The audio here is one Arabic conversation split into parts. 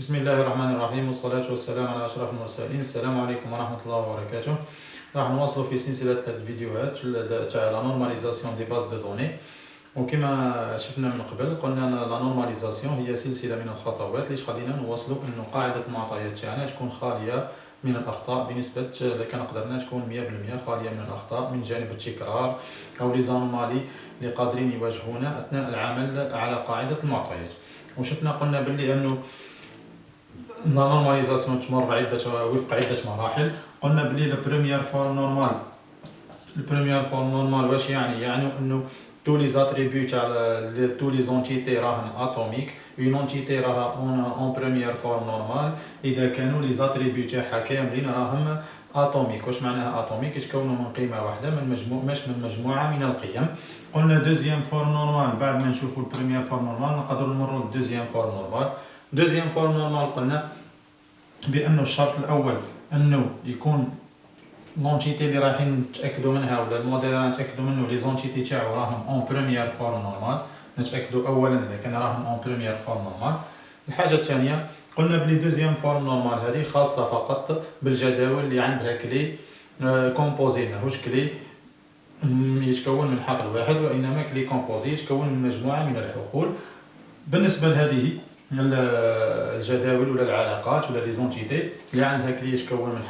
بسم الله الرحمن الرحيم والصلاة والسلام على أشرف المرسلين. السلام عليكم ورحمة الله وبركاته. راح نواصلوا في سلسلة هاد الفيديوهات تاع لا نورماليزاسيون دي باز دو دوني. وكما شفنا من قبل قلنا لا نورماليزاسيون هي سلسلة من الخطوات اللي تخلينا نوصلوا أنه قاعدة المعطيات تاعنا تكون خالية من الأخطاء بنسبة كان قدرنا تكون 100% خالية من الأخطاء من جانب التكرار أو لي زانومالي اللي قادرين يواجهونا أثناء العمل على قاعدة المعطيات. وشفنا قلنا باللي أنه لا نورماليزاسيون تمر وفق عدة مراحل. قلنا بلي البريمير فورم نورمال واش يعني انه تو لي زاتريبيو تاع تو لي زونتيتي راهم اتوميك. اون اونتيتي راها اون بريمير فورم نورمال اذا كانوا لي زاتريبيو تاعها كاملين راهم اتوميك. واش معناها اتوميك؟ يتكونوا من قيمه واحده من مجموعه من القيم. قلنا دوزيام فورم نورمال بعد ما نشوفوا البريمير فورم نورمال نقدروا نمروا للدوزيام فورم نورمال. دوزيام فورم نورمال قلنا بانه الشرط الاول انه يكون لونتيتي اللي رايحين نتاكدوا منها ولا الموديل اللي نتاكدوا منه لي زونتيتي تاعو راهم اون بريمير فورم نورمال. نتاكدوا اولا اذا كان راهم اون بريمير فورم نورمال. الحاجه الثانيه قلنا بلي دوزيام فورم نورمال هذه خاصه فقط بالجداول اللي عندها كلي كومبوزي، ماهوش كلي يتكون من حقل واحد وانما كلي كومبوزي يتكون من مجموعه من الحقول. بالنسبه لهذه الجداول ولا العلاقات ولا لي زونتيتي اللي عندها كلي يتكون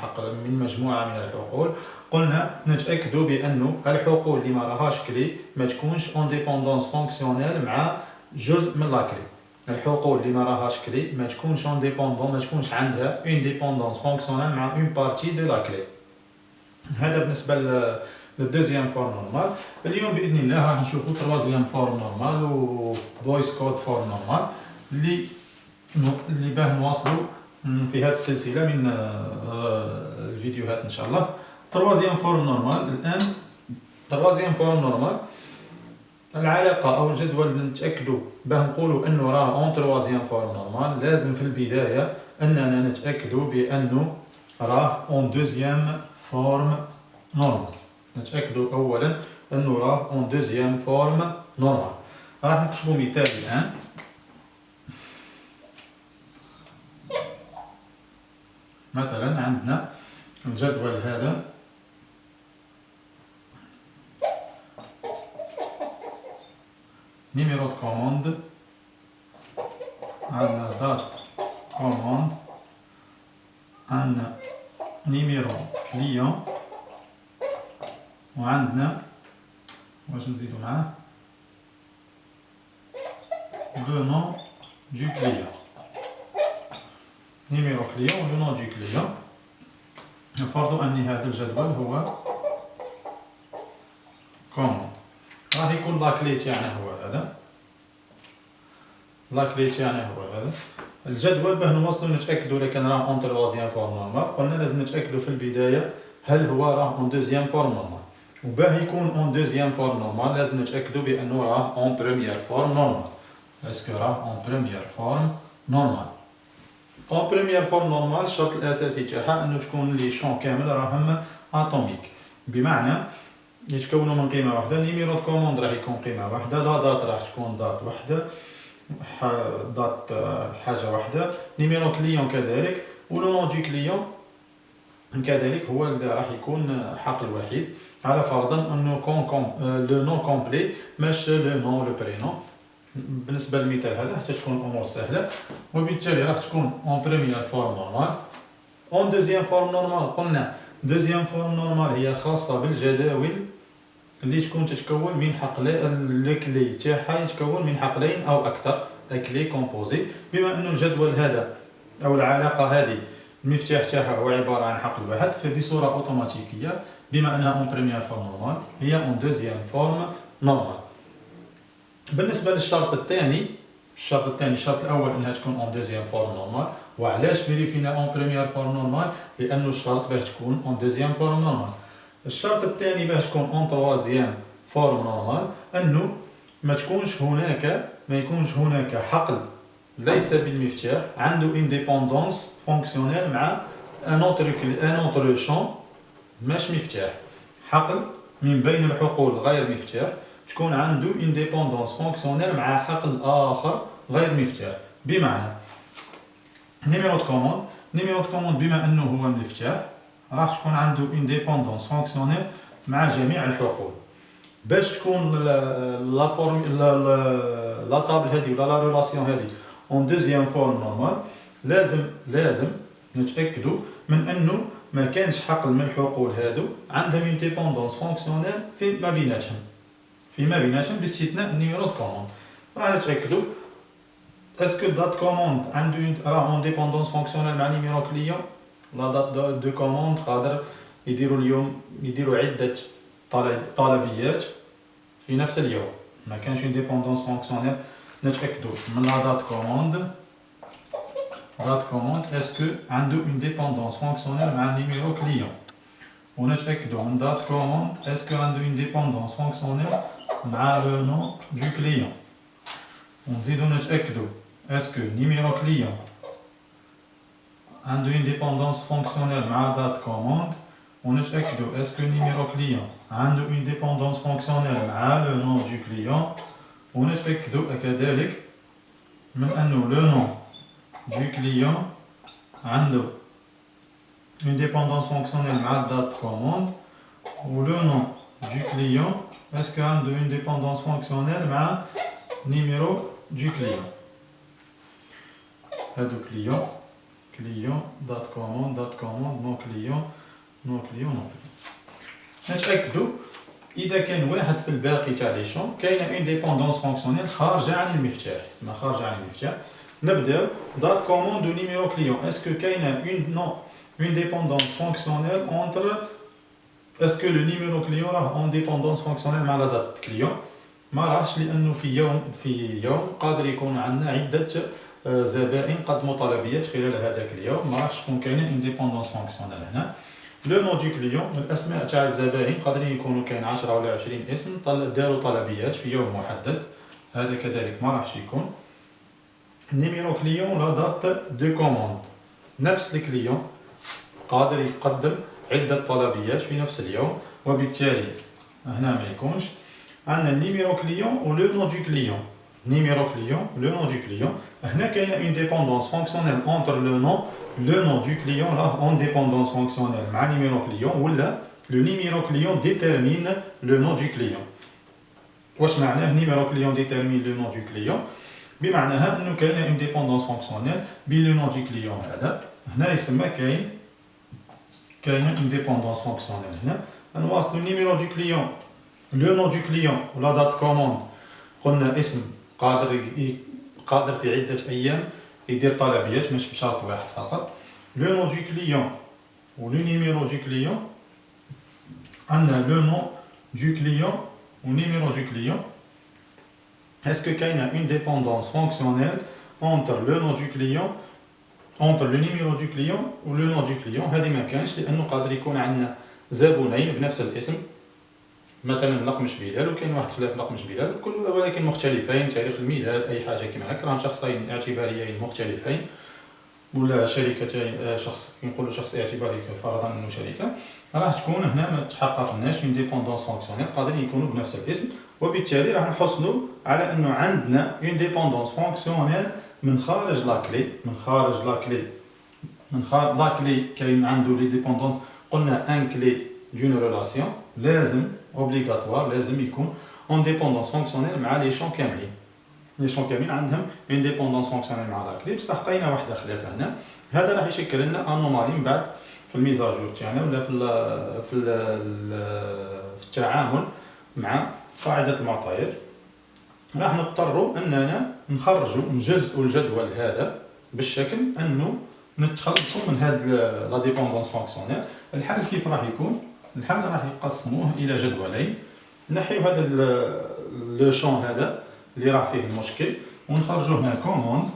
من مجموعه من الحقول، قلنا نتاكدوا بانه الحقول اللي ما راهاش كلي ما تكونش اون ديبوندونس فونكسيونيل مع جزء من لا كلي. الحقول اللي ما راهاش كلي ما تكونش اون ديبوندون، ما تكونش عندها اون ديبوندونس فونكسيونيل مع اون بارتي دو لا كلي. هذا بالنسبه للدوزيام فورم نورمال. اليوم باذن الله راح نشوفوا تروازيام فورم نورمال و فويس كود فورم نورمال اللي باه نواصلوا في هذه السلسله من الفيديوهات ان شاء الله. تروازيام فورم نورمال. الان تروازيام فورم نورمال العلاقه او الجدول اللي نتاكدوا باه نقولوا انه راه اون تروازيام فورم نورمال لازم في البدايه اننا نتاكدوا بانه راه اون دوزيام فورم نورمال. نتاكدوا اولا انه راه اون دوزيام فورم نورمال. راح نكتبوا مثال الان. مثلا عندنا الجدول هذا نيميرو دو كوموند، عندنا دات كوموند، عندنا نيميرو كليون، وعندنا واش نزيدو معاه لو نون دو كليون. نيميرو كليون و لو نون دو كليون. نفرضوا ان هذا الجدول هو كوموند. راح يكون لاكلي تاعنا هو هذا، لاكلي تاعنا هو هذا الجدول. باه نوصلوا نتاكدوا اذا كان راه اون تروازيام فورم نورمال قلنا لازم نتاكدوا في البدايه هل هو راه اون دوزيام فورم نورمال. وباه يكون اون دوزيام فورم نورمال لازم نتاكدوا بانه راه اون بريمير فورم نورمال. اسكو راه اون بريمير فورم نورمال. اون بريمير فورم نورمال الشرط الاساسي تاعها انه تكون لي شون كامل راهم اتوميك، بمعنى يتكونوا من قيمه واحده. نيميرو دو كوموند راح يكون قيمه واحده، لا دات راح تكون دات واحده، دات حاجه واحده، نيميرو كليون كذلك، و لو نون دو كليون كذلك هو اللي راح يكون حقل وحيد، على فرضا انه لو نون كومبلي ماشي لو نون لو برينون. بالنسبه للمثال هذا حتى تكون الامور سهله، وبالتالي راح تكون اون بريمير فورم نورمال. اون دوزيام فورم نورمال قلنا دوزيام فورم نورمال هي خاصه بالجداول اللي تكون تتكون من حقلين، الكلي تاعها يتكون من حقلين او اكثر، كلي كومبوزي. بما انه الجدول هذا او العلاقه هذه المفتاح تاعها هو عباره عن حقل واحد، فبصوره اوتوماتيكيه بما انها اون بريمير فورم نورمال هي اون دوزيام فورم نورمال. بالنسبه للشرط الثاني، الشرط الاول انها تكون اون دوزيام فورم نورمال. وعلاش فيريفينا اون بريمير فورم نورمال؟ لانه الشرط باه تكون اون دوزيام فورم نورمال. الشرط الثاني باه تكون اون تروازيام فورم نورمال انه ما يكونش هناك حقل ليس بالمفتاح عنده انديبوندونس فونكسيونيل مع ان اوتر شون ماش مفتاح. حقل من بين الحقول غير مفتاح تكون عنده انديبوندونس فونكسيونيل مع حقل اخر غير مفتاح. بمعنى نيميرو دو كوموند. نيميرو دو كوموند بما انه هو مفتاح راح تكون عنده اون ديبوندونس فونكسيونيل مع جميع الحقول. باش تكون لا فورم لا طابل هذه ولا لا ريلاسيون هذه اون دوزيام فورم نورمال، لازم نتاكدوا من انه ما كانش حقل من الحقول هادو عندهم اون ديبوندونس فونكسيونيل فيما بيناتهم باستثناء النيميرو دو كوموند. راح نتاكدوا اسكو دات كوموند عنده راه اون ديبوندونس فونكسيونيل مع نيميرو كليون. لا دات دو كوموند قادر يديروا عده طلبيات في نفس اليوم، ما كانش اون ديبوندونس فونكسيونيل. نتاكدوا من لا دات كوموند اسكو عنده اون ديبوندونس فونكسيونيل مع نيميرو كليون، ونتاكدوا من دات كوموند اسكو عنده اون ديبوندونس فونكسيونيل مع لو نون دو كليون، ونزيدو نتاكدوا اسكو نيميرو كليون عنده اون ديبوندونس فونكسيونيل مع دات كوموند، ونتاكدوا اسكو نيميرو كليون عنده اون ديبوندونس فونكسيونيل مع لو نون دو كليون، ونتاكدوا كذلك من انه لو نون دو كليون عنده اون ديبوندونس فونكسيونيل مع دات كوموند، و لو نون دو كليون اسكو عنده اون ديبوندونس فونكسيونيل مع نيميرو دو كليون. هادو كليون دات كوموند نو كليون. نتاكدوا اذا كان واحد في الباقي تاع لي شون كاينه اون ديبوندونس فونكسيونيل خارجه عن المفتاح، اسمها خارجه عن المفتاح. نبداو دات كوموند و نيميرو كليون. اسكو كاينه اون ديبوندونس فونكسيونيل اونتر، اسكو لو نيميرو كليون راه اون ديبوندونس فونكسيونيل مع لا دات كليون؟ ما راهش، لانه في يوم قادر يكون عندنا عده زبائن قدموا طلبيات خلال هذاك اليوم، ما راهش تكون كاينه اون ديبوندونس فونكسيونيل هنا. لو نون دو كليون الاسماء تاع الزبائن قادرين يكونوا كاين 10 ولا 20 اسم داروا طلبيات في يوم محدد، هذا كذلك ما راهش يكون. نيميرو كليون لا دات دو كوموند، نفس الكليون قادر يقدم عده طلبيات في نفس اليوم، وبالتالي هنا ما يكونش. عندنا نيميرو كليون و لو نون دو كليون. نيميرو كليون لو نون دو كليون، هنا كاينه اون ديبوندونس فونكسيونيل اونتر لو نون دو كليون راه اون ديبوندونس فونكسيونيل مع نيميرو كليون، ولا لو نيميرو كليون ديتيرمين لو نون دو كليون. واش معناه نيميرو كليون ديتيرمين لو نون دو كليون؟ بمعناها انه كاينه اون ديبوندونس فونكسيونيل بين لو نون دو كليون هذا، هنا يسمى كاينه اون ديبوندونس فونكسيونيل. هنا نواصلوا نيميرو دو كليون لو نون دو كليون ولا دات كوموند، قلنا اسم قادر في عده ايام يدير طلبيات مش بشرط واحد فقط. لو نون دو كليون و لو نيميرو دو كليون، عندنا لو نون دو كليون و نيميرو دو كليون. اسكو كاينه اون ديبوندونس فونكسيونيل اونتر لو نون دو كليون اونتر لو نيميرو دو كليون و لو نون دو كليون؟ هذه ما كانش، لانه قادر يكون عندنا زبونين بنفس الاسم، مثلا لقمش بلال وكاين واحد خلاف لقمش بلال ولكن مختلفين، تاريخ الميلاد اي حاجه كيما هكا، راهم شخصين اعتباريين مختلفين، ولا شركتين، شخص كنقولوا شخص اعتباري فرضا انه شركه، راح تكون هنا ما تحققناش من ديبوندونس فونكسيونيل، قادرين يكونوا بنفس الاسم، وبالتالي راح نحصلوا على انه عندنا اون ديبوندونس فونكسيونيل من خارج لاكلي. لاكلي كاين عنده لي ديبوندونس، قلنا ان كلي دون ريلاسيون لازم اوبليغاتوار لازم يكون اون ديبوندونس فونكسيونيل مع لي شون كاملين. لي شون كاملين عندهم اون ديبوندونس فونكسيونيل مع لاكلي، بصح لقينا واحده خلافه هنا. هذا راح يشكل لنا انومالي من بعد في الميزاجور تاعنا ولا في التعامل مع قاعده المعطيات. راح نضطروا اننا نجزئوا الجدول هذا بالشكل انه نتخلصوا من هاد لا ديبوندونس فونكسيونيل. الحل كيف راح يكون؟ الحل راح يقسموه الى جدولين، نحيو هذا لو شون هذا اللي راه فيه المشكل ونخرجوا هنا كوموند.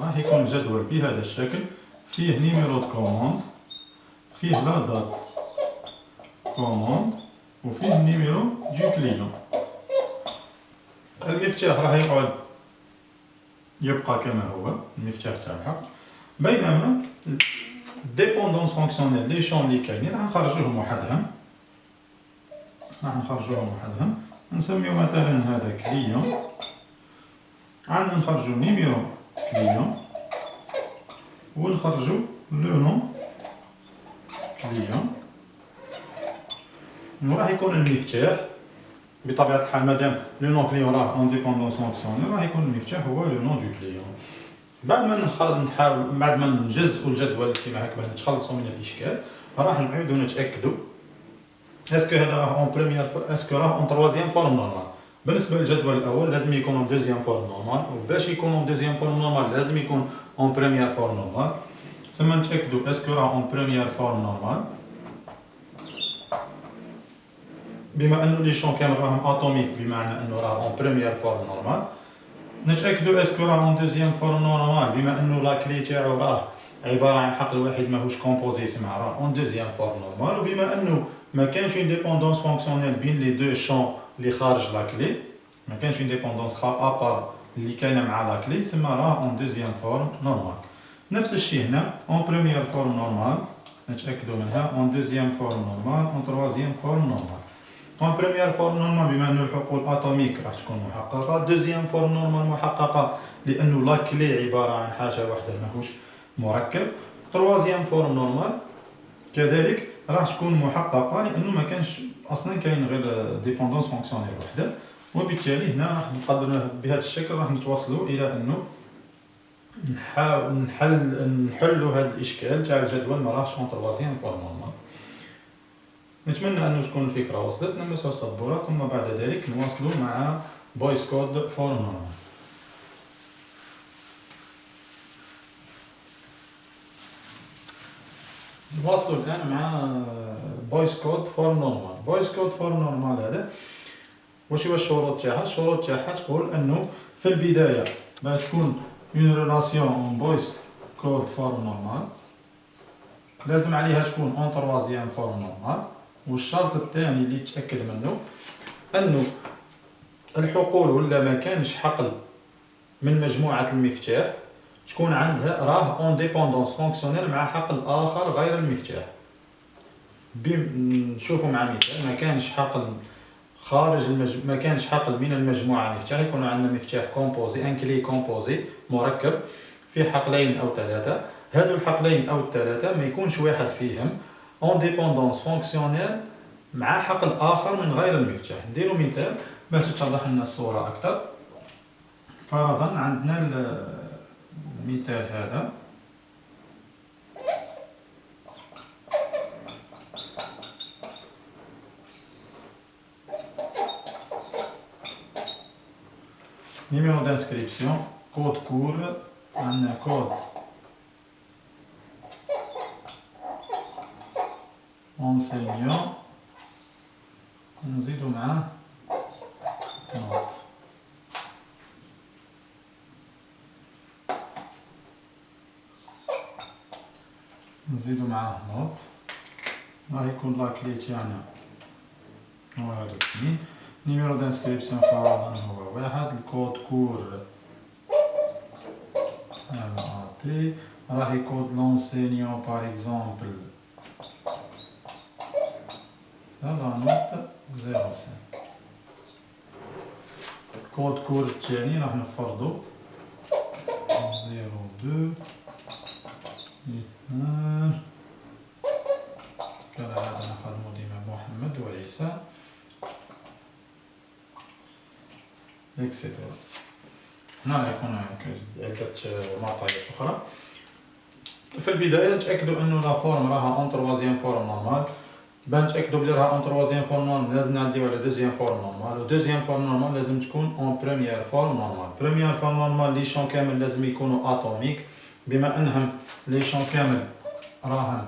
راح يكون الجدول بهذا الشكل، فيه نيميرو دو كوموند، فيه لا دات كوموند، وفيه النيميرو دو كليون. المفتاح راح يبقى كما هو المفتاح تاع الحق، بينما ديبوندونس فونكسيونيل لي شون اللي كاينين راح نخرجوهم وحدهم. نسميو مثلا هذا كليون عندنا نخرجو نيميرو كليون ونخرجو لو نون كليون. وراح يكون المفتاح بطبيعة الحال مادام لو نون كليون راه اون ديبوندونس فونكسيونيل راح يكون المفتاح هو لو نون دو كليون. بعد ما نحاول بعد ما نجزئوا الجدول كيما هكا باش نتخلصوا من الاشكال راح نعاودو نتاكدوا اسكو هذا راه اون بروميير اسكو راه اون تروازيام فورم نورمال. بالنسبه للجدول الاول لازم يكون اون دوزيام فورم نورمال، وباش يكون اون دوزيام فورم نورمال لازم يكون اون بروميير فورم نورمال. تسمى نتاكدوا اسكو راه اون بروميير فورم نورمال بما انه لي شون كامل راهم اتوميك بمعنى انه راه اون بروميير فورم نورمال. نتاكدوا اسكو راه اون دوزيام فورم نورمال بما انه لا كلي تاعو راه عباره عن حقل واحد ماهوش كومبوزي يسمى راه اون دوزيام فورم نورمال. وبما انه ما كانش اون ديبوندونس فونكسيونيل بين لي دو شون اللي خارج لا كلي، ما كانش اون ديبوندونس ابار اللي كاينه مع لا كلي، يسمى راه اون دوزيام فورم نورمال. نفس الشيء هنا اون بروميير فورم نورمال نتاكدوا منها، اون دوزيام فورم نورمال، اون تروازيام فورم نورمال. اون بروميير فورم نورمال بما انه الحقول اتوميك راح تكون محققه، دوزيام فورم نورمال محققه لانه لا كلي عباره عن حاجه واحده ماهوش مركب. تروازيام فورم نورمال كذلك راح تكون محققه لانه ما كانش اصلا كاين غير ديبوندونس فونكسيونيل وحده. وبالتالي هنا راح نقدروا بهذا الشكل راح نتوصلوا الى انه نحلوا هذا الاشكال تاع الجدول ما راهش اون تروازيام فورم نورمال. نتمنى أن تكون الفكرة وصلت. نمسوا السبورة ثم بعد ذلك نواصلوا مع بويس كود فورم نورمال. نواصلوا الآن مع بويس كود فورم نورمال. بويس كود فورم نورمال هذا واش هو الشروط تاعها؟ الشروط تاعها تقول أنه في البداية باش تكون اون ريلاسيون اون بويس كود فورم نورمال لازم عليها تكون اون تروازيام فورم نورمال. والشرط الثاني اللي تأكد منه أنه الحقول ولا ما كانش حقل من مجموعة المفتاح تكون عندها راه اون ديبوندونس فونكسيونيل مع حقل آخر غير المفتاح. نشوفوا مع مثال، ما كانش حقل خارج ما كانش حقل من المجموعة مفتاح، يكون عندنا مفتاح كومبوزي ان كلي كومبوزي مركب في حقلين أو ثلاثة. هادو الحقلين أو الثلاثة ما يكونش واحد فيهم اون ديبوندونس فونكسيونيل مع حقل اخر من غير المفتاح. نديرو مثال باش تتضح لنا الصوره اكثر. فرضا عندنا المثال هذا نيميرو دانسكريبسيون كود كور، عندنا كود enseignant نزيدو معاه نوت. نزيدو معاه نوت راح يكون لا كلي تاعنا هو هادو اثنين. نيميرو دانسكريبسيون فرضا هو واحد. الكود كور MAT راح يكون l'enseignant par exemple la note 0,5. الكود كور الثاني راح نفرضو 0,2 2 كالعادة نخدمو ديما محمد وعيسى اكسيتيرا. هنا يكون عدة معطيات أخرى. في البداية نتأكدو أنو لا فورم راها اون تروازيام فورم نورمال. باش نتأكدو بلي راها اون تروازيام فورم نورمال لازم نعديو على دوزيام فورم نورمال، و دوزيام فورم نورمال لازم تكون اون بروميير فورم نورمال. بروميير فورم نورمال لي شون كامل لازم يكونوا اتوميك بما انهم لي شون كامل راهم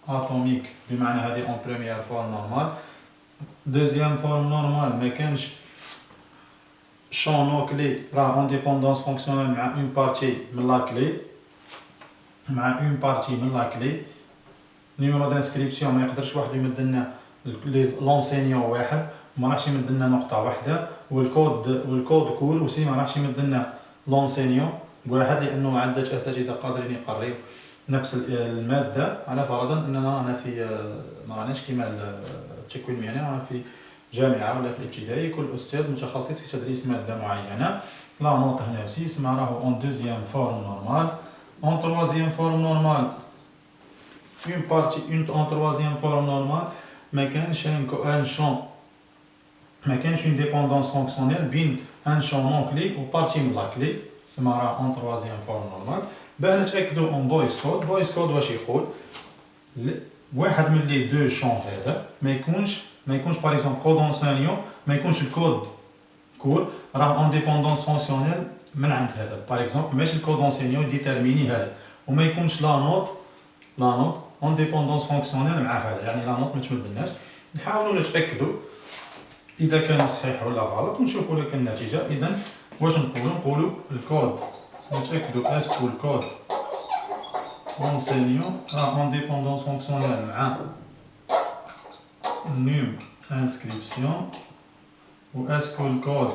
اتوميك بمعنى هذه اون بروميير فورم نورمال. دوزيام فورم نورمال ما كانش شون نو كلي راه اون ديبوندونس فونكسيونيل مع اون بارتي من لا كلي من لا كلي. نيميرو دانسكريبسيون ما يقدرش واحد يمد لنا لونسينيون واحد، ما راحش يمد لنا نقطه واحده. والكود كور وسي ما راحش يمد لنا لونسينيون واحد لانه ما عندش اساتذه قادرين يقريو نفس الماده. على فرضا اننا رانا في ما راناش كيما التكوين المهني، رانا في جامعه ولا في الابتدائي، كل استاذ متخصص في تدريس ماده معينه. لا نوت هنا 6 ما راهو اون دوزيام فورم نورمال. اون تروازيام فورم نورمال اون بارتي اون تروازيام فورم نورمال ما كانش ان شون، ما كانش اون ديبوندونس فونكسيونيل بين ان شون نون كلي و بارتي من لا كلي، سما راه اون تروازيام فورم نورمال. باه نتاكدو اون بويس كود، بويس كود واش يقول؟ واحد من لي دو شون هذا ما يكونش باغ اكزومبل كود انسينيون، ما يكونش الكود كور راه اون ديبوندونس فونكسيونيل من عند هذا، باغ اكزومبل ماشي الكود انسينيون ديتيرميني هذا، وما يكونش لا نوت اون ديبوندونس فونكسيونيل مع هذا، يعني لا نوت ما تبدلناش. نحاولوا نتاكدوا اذا كان صحيح ولا غلط ونشوفوا لك النتيجه. اذا واش نقولوا الكود، نتاكدوا اسكو الكود انسينيون راه اون ديبوندونس فونكسيونيل مع نيم انسكريبسيون، و اسكو الكود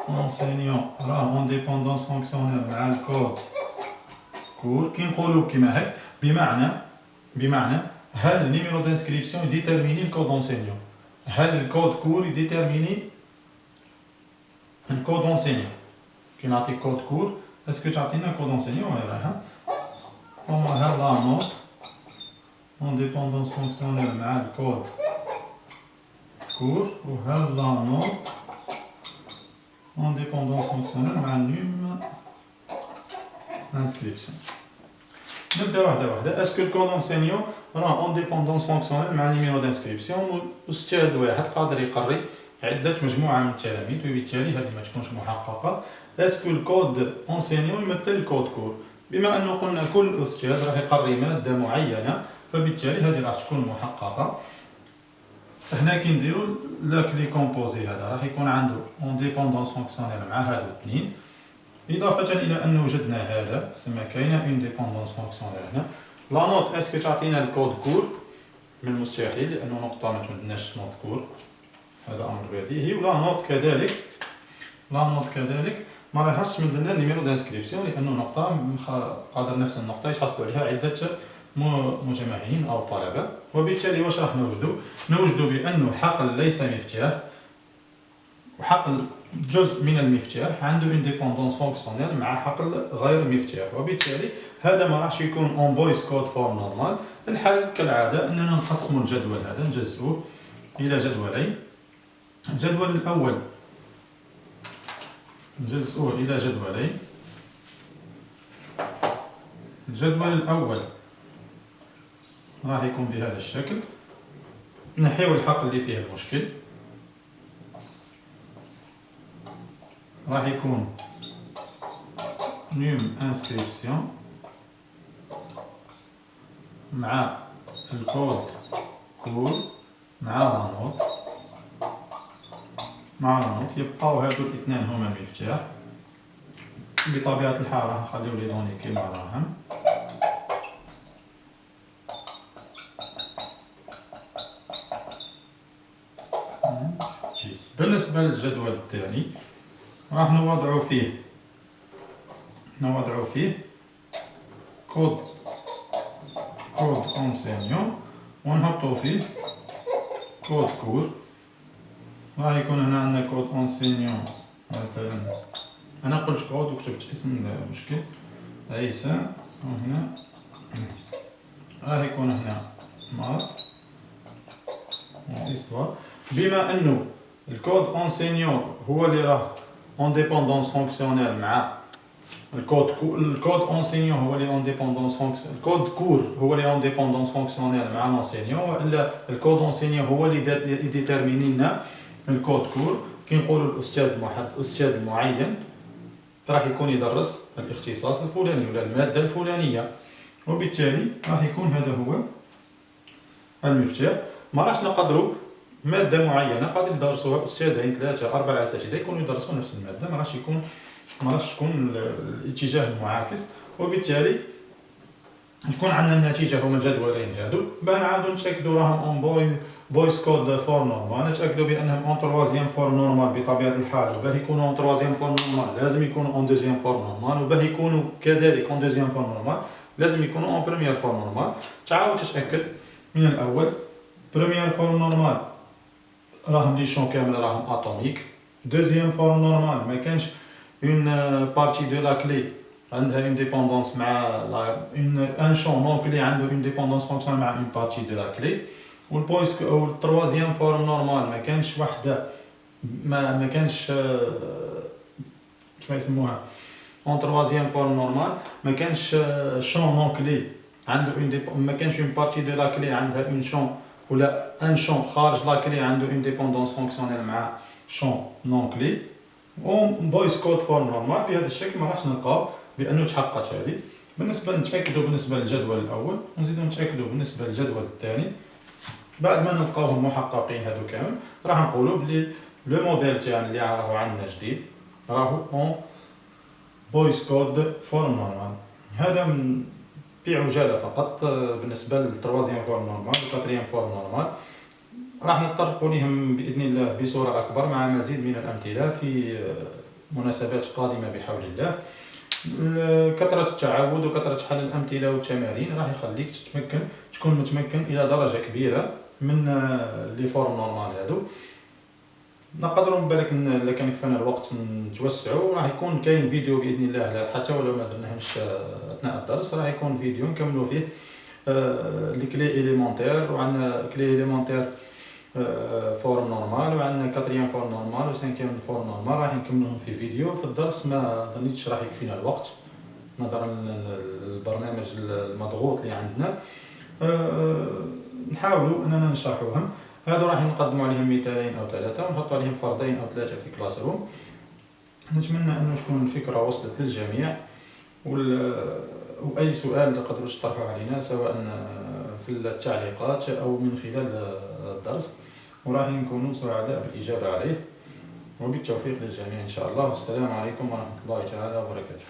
انسينيون راه اون ديبوندونس فونكسيونيل مع الكود كور. كي نقولوا كيما هاك بمعنى هل النيميرو دانسكريبسيون يديتيرميني الكود انسينيون، هل الكود كور يديتيرميني الكود انسينيون. كي نعطيك كود كور اسكو تعطينا كود انسينيون؟ ولا ها هما هاد لا نوت اون ديبوندونس فونكسيونيل مع الكود كور، و هاد لا نوت اون ديبوندونس فونكسيونيل مع نيم انسكريبسيون. نبدا واحده. اسكو الكود انسينيون راه اون ديبوندونس فونكسيونيل مع نيميرو دانسكريبسيون، واستاذ واحد قادر يقري عده مجموعه من التلاميذ، وبالتالي هذه ما تكونش محققه. اسكو الكود انسينيون يمثل الكود كور؟ بما انه قلنا كل استاذ راح يقري ماده معينه، فبالتالي هذه راح تكون محققه. هنا كي نديرو لا كلي كومبوزي هذا راح يكون عنده اون ديبوندونس فونكسيونيل مع هادو اثنين، اضافه الى ان وجدنا هذا سما كاينه اون ديبوندونس فونكسيونيل هنا. لا نوت اسكو تعطينا الكود كور؟ من المستحيل، لانه نقطه ما تمدناش نوت كور، هذا امر بديهي. ولا نوت كذلك ما راحش تمد لنا النيميرو دانسكريبسيون، لانه نقطه قادر نفس النقطه يتحصلوا عليها عده مجمعين او طلبه. وبالتالي واش راح نوجدوا بانه حقل ليس مفتاح، وحقل جزء من المفتاح عنده اون ديبوندونس فونكسيونيل مع حقل غير مفتاح، وبالتالي هذا ما راحش يكون اون بويس كود فورم نورمال. الحل كالعاده اننا نقسموا الجدول هذا، نجزئوه الى جدولين. الجدول الاول نجزئوه الى جدولين. الجدول الاول راح يكون بهذا الشكل. نحيو الحقل اللي فيه المشكل، راح يكون نيم انسكريبسيون مع الكود كور مع لا نوت. يبقاو هادو الاثنين هما المفتاح. بطبيعة الحال راح نخليو لي دوني كيما راهم. بالنسبة للجدول الثاني راح نوضعو فيه كود انسينيون، ونحطو فيه كود كور. راح يكون هنا عندنا كود انسينيون، مثلا انا قلت كود وكتبت اسم المشكل عيسى، وهنا راح يكون هنا مات وإستوار. بما انه الكود انسينيون هو اللي راه اون ديبوندونس فونكسيونيل مع الكود انسينيون هو اللي اون ديبوندونس فونكسيونيل، الكود كور هو اللي اون ديبوندونس فونكسيونيل مع لونسينيون، والا الكود انسينيون هو اللي يديتيرميني لنا الكود كور. كي نقولوا الاستاذ معين راح يكون يدرس الاختصاص الفلاني ولا الماده الفلانيه، وبالتالي راح يكون هذا هو المفتاح. ما راحش نقدروا ماده معينه قادر يدرسوها استاذين 3 4 اساتذه يكونوا يدرسوا نفس الماده، ما راحش تكون الاتجاه المعاكس، وبالتالي تكون عندنا النتيجه هما الجدولين هادو. باه نعاودو نتاكدوا راهم اون بويس كود فورم نورمال، نتاكدوا بانهم اون تروازيام فورم نورمال بطبيعه الحال. وباه يكونوا اون تروازيام فورم نورمال لازم يكونوا اون دوزيام فورم نورمال، وباه يكونوا كذلك اون دوزيام فورم نورمال لازم يكونوا اون بروميير فورم نورمال. تعاود تتاكد من الاول. بروميير فورم نورمال راهم لي شون كامل راهم اتوميك، دوزيام فورم نورمال ما كانش اون بارتي دو لا كلي عندها اون ديبوندونس مع ان شون نون كلي عنده اون ديبوندونس فونكسيونال مع اون بارتي دو لا كلي. والبويسك او التروازيام فورم نورمال ما كانش وحده ما كانش كيما يسموها اون تروازيام فورم نورمال ما كانش شون نون كلي عنده ما كانش اون بارتي دو لا كلي عندها اون شون ولا ان شون خارج لا كلي عنده اون ديبوندونس فونكسيونيل مع شون نون كلي. و فويس كود فورم نورمال بهذا الشكل ما راحش نلقاو بانه تحققت هذه. بالنسبه نتاكدوا بالنسبه للجدول الاول ونزيدوا نتاكدوا بالنسبه للجدول الثاني. بعد ما نلقاوهم محققين هادو كامل راح نقولوا بلي لو موديل تاعنا اللي راهو عندنا جديد راهو اون فويس كود فورم نورمال. هذا بعجاله فقط بالنسبه للتروازيام فورم نورمال والكاتريام فورم نورمال. راح نتطرقوا ليهم باذن الله بصوره اكبر مع مزيد من الامثله في مناسبات قادمه بحول الله. كثره التعود وكثره حل الامثله والتمارين راح يخليك تكون متمكن الى درجه كبيره من لي فورم نورمال هادو. نقدروا بالك الا كان كفانا الوقت نتوسعوا راح يكون كاين فيديو باذن الله حتى ولو ما درناهمش اثناء الدرس راح يكون فيديو نكملوا فيه لي كلي اليمونتير. وعندنا كلي اليمونتير فورم نورمال وعندنا كاتريام فورم نورمال و سانكيام فورم نورمال راح نكملهم في فيديو. في الدرس ما ظنيتش راح يكفينا الوقت نظرا للبرنامج المضغوط اللي عندنا. نحاولوا اننا نشرحوهم. هادو راح نقدموا عليهم مثالين او ثلاثه ونحطوا عليهم فردين او ثلاثه في كلاس روم. نتمنى ان تكون الفكره وصلت للجميع. واي سؤال تقدروا تطرحوه علينا سواء في التعليقات او من خلال الدرس وراح نكونوا سعداء بالاجابه عليه. وبالتوفيق للجميع ان شاء الله. السلام عليكم ورحمه الله تعالى وبركاته.